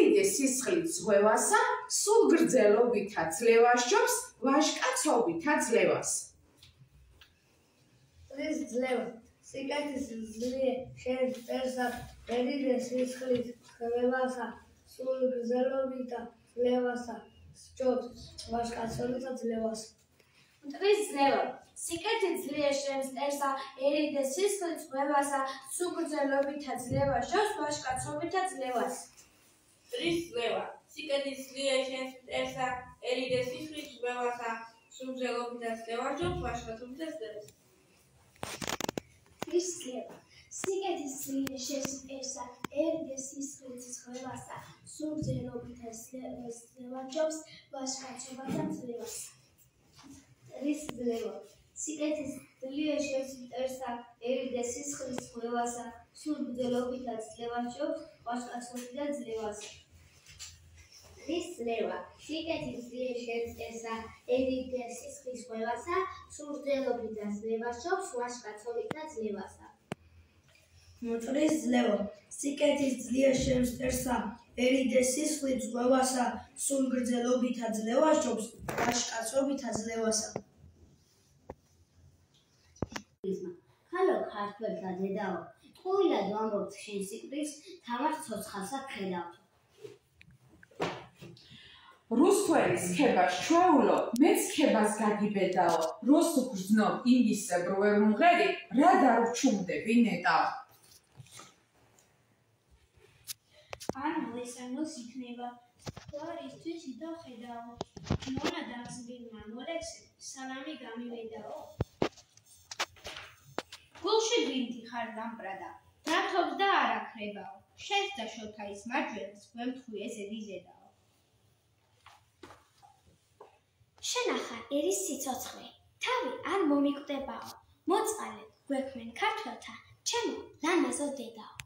ერიდე სისხლით ზღვევასა, სულ გრძელობითა ძლევას ჯობს, ვაჟკაცობითა ძლევას. წლის ძლევა, სიკეთის ძლიერა შეერთესა, ერიდე სისხლით ზღვევასა, სულ გრძელობითა ძლევასა ჯობს, ვაჟკაცობითა ძლევას. მტრის ძლევა, სიკეთის ძლიერა შეერთესა, ერიდე სისხლით ზღვევასა, სულ გრძელობითა ძლევას ჯობს, ვაჟკაცობითა ძლევას. მტრის ძლევა, სიკეთის ძლიერა შეერთესა, ერიდე სისხლით ზღვევასა, სულ გრძელობითა ძლევას ჯობს, ვაჟკაცობითა ძლევას. მტრის ძლევა, სიკეთის ძლიერა შეერთესა, ერიდე სისხლით ზღვევასა, სულ გრძელობითა ძლევას ჯობს, ვაჟკაცობითა ძლევას. მტრის ძლევა, სიკეთის ძლიერა შეერთესა, ერიდე სისხლით ზღვევასა, სულ გრძელობითა ძლევას ჯობს, ვაჟკაცობითა ძლევას. მტრის ძლევა, სიკეთის ძლიერა შეერთესა, ერიდე სისხლით ზღვევასა, სულ გრძელობითა ძლევას ჯობს, ვაჟკაცობითა ძლევას. მტრის ძლევა, სიკეთის ძლიერა შეერთესა, ერიდე სისხლით ზღვევასა, სულ გრძელობითა ძლევას ჯობს, ვაჟკაცობითა ძლევასა. ხალო ქართველთა დედაო, ტყუილად ვამბობთ შენ სიკვდილს, თამარ ცოცხალსა გხედავთ. რუსთველი სქებას ჩვეულო, მეც სქებას გაგიბედაო, როს უგრძნობ ინგისებრ ვერ უმღერი, რა დარჩუმდები ნეტაო. ან მოლესანოს იქნება, თვარისთვის იდავხედაო, მონა დაგზბილმა მოლექსე, სალამი გამივედაო. გულში გვინდი ხარ დამპრადა, დრათობს და არ აქრებაო, შენს და შოთაის მარჯვენას გვემთხვი ეს ედიზედაო. შენ ახარ ერის სიცოცხლე, თავი არ მომიკვდებაო, მოწყალე გვექმენ ქართველთა, ჩემო ლამაზო დედაო.